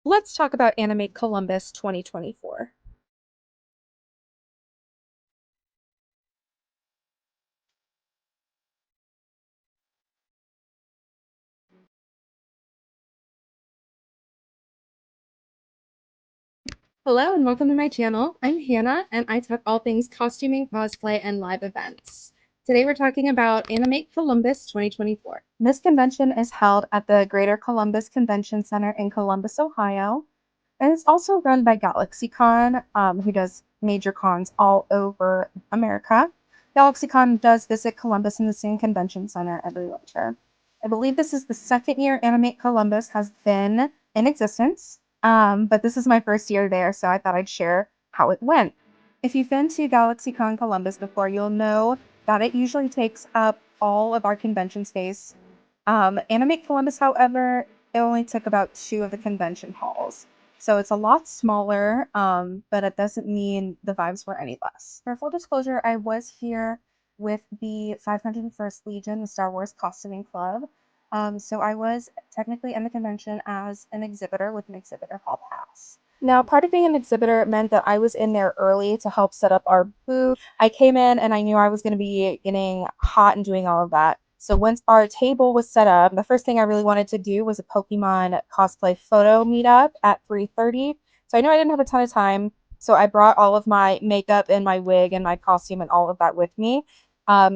Let's talk about Animate Columbus 2024. Hello and welcome to my channel. I'm Hannah and I talk all things costuming, cosplay, and live events. Today we're talking about Animate Columbus 2024. This convention is held at the Greater Columbus Convention Center in Columbus, Ohio. And it's also run by GalaxyCon, who does major cons all over America. GalaxyCon does visit Columbus in the same convention center every winter. I believe this is the second year Animate Columbus has been in existence, but this is my first year there, so I thought I'd share how it went. If you've been to GalaxyCon Columbus before, you'll know that it usually takes up all of our convention space. Animate Columbus, however, it only took about two of the convention halls. So it's a lot smaller, but it doesn't mean the vibes were any less. For full disclosure, I was here with the 501st Legion, the Star Wars Costuming Club. So I was technically in the convention as an exhibitor with an exhibitor hall pass. Now, part of being an exhibitor meant that I was in there early to help set up our booth. I came in and I knew I was going to be getting hot and doing all of that. So once our table was set up, the first thing I really wanted to do was a Pokemon cosplay photo meetup at 3:30. So I knew I didn't have a ton of time. So I brought all of my makeup and my wig and my costume and all of that with me.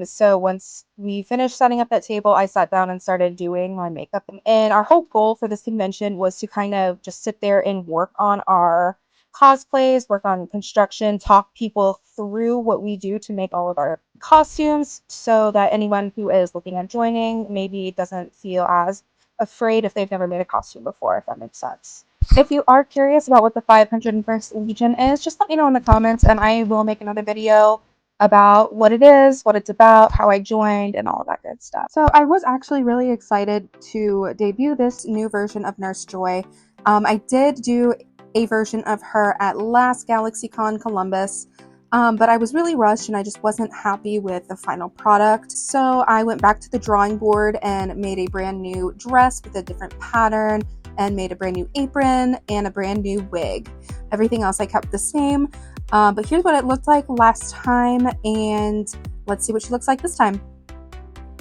So once we finished setting up that table, I sat down and started doing my makeup. And our whole goal for this convention was to kind of just sit there and work on our cosplays, work on construction, talk people through what we do to make all of our costumes so that anyone who is looking at joining maybe doesn't feel as afraid if they've never made a costume before, if that makes sense. If you are curious about what the 501st Legion is, just let me know in the comments and I will make another video about what it is, what it's about, how I joined, and all of that good stuff. So I was actually really excited to debut this new version of Nurse Joy. I did do a version of her at last GalaxyCon Columbus, but I was really rushed and I just wasn't happy with the final product. So I went back to the drawing board and made a brand new dress with a different pattern and made a brand new apron and a brand new wig. Everything else I kept the same. But here's what it looked like last time, and let's see what she looks like this time.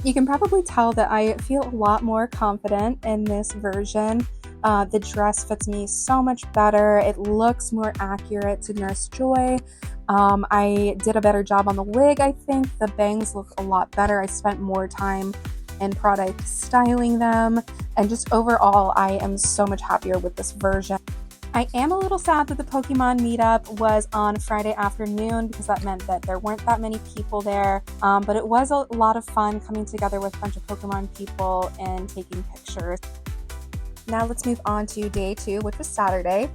You can probably tell that I feel a lot more confident in this version. The dress fits me so much better. It looks more accurate to Nurse Joy. I did a better job on the wig, I think. The bangs look a lot better. I spent more time and product styling them, and just overall, I am so much happier with this version. I am a little sad that the Pokemon meetup was on Friday afternoon because that meant that there weren't that many people there, but it was a lot of fun coming together with a bunch of Pokemon people and taking pictures. Now let's move on to day two, which was Saturday.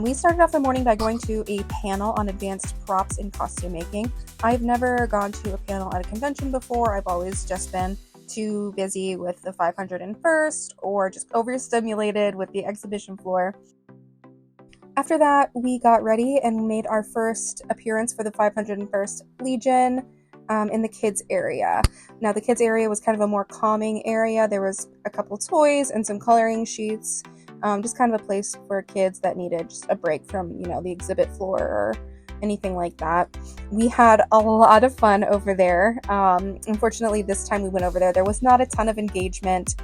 We started off the morning by going to a panel on advanced props in costume making. I've never gone to a panel at a convention before. I've always just been too busy with the 501st or just overstimulated with the exhibition floor. After that, we got ready and made our first appearance for the 501st Legion in the kids area. Now, the kids area was kind of a more calming area. There was a couple toys and some coloring sheets, just kind of a place for kids that needed just a break from, the exhibit floor or anything like that. We had a lot of fun over there. Unfortunately, this time we went over there was not a ton of engagement.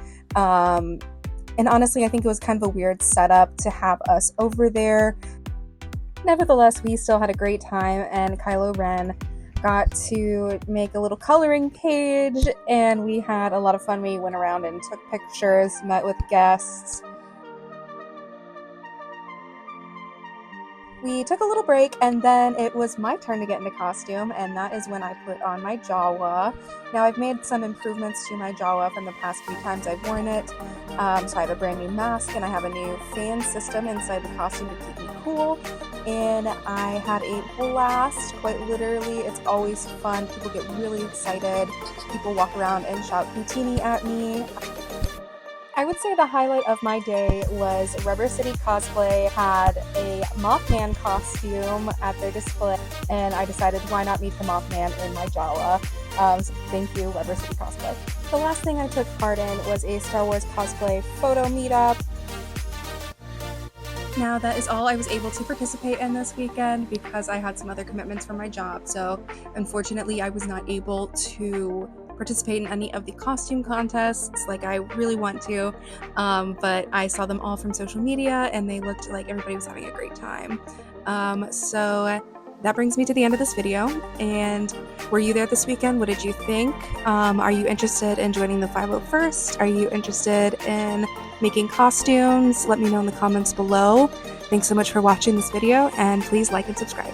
And honestly, I think it was kind of a weird setup to have us over there. Nevertheless, we still had a great time, and Kylo Ren got to make a little coloring page, and we had a lot of fun. We went around and took pictures, met with guests. We took a little break, and then it was my turn to get into costume, and that is when I put on my Jawa. Now, I've made some improvements to my Jawa from the past few times I've worn it. So I have a brand new mask, and I have a new fan system inside the costume to keep me cool. And I had a blast, quite literally. It's always fun. People get really excited. People walk around and shout Houdini at me. I would say the highlight of my day was Rubber City Cosplay had a Mothman costume at their display, and I decided why not meet the Mothman in my Jawa. So thank you, Rubber City Cosplay. The last thing I took part in was a Star Wars cosplay photo meetup. Now that is all I was able to participate in this weekend because I had some other commitments for my job. So unfortunately, I was not able to participate in any of the costume contests like I really want to, but I saw them all from social media and they looked like everybody was having a great time. So that brings me to the end of this video. And were you there this weekend? What did you think? Are you interested in joining the 501st? Are you interested in making costumes? Let me know in the comments below. Thanks so much for watching this video, and please like and subscribe.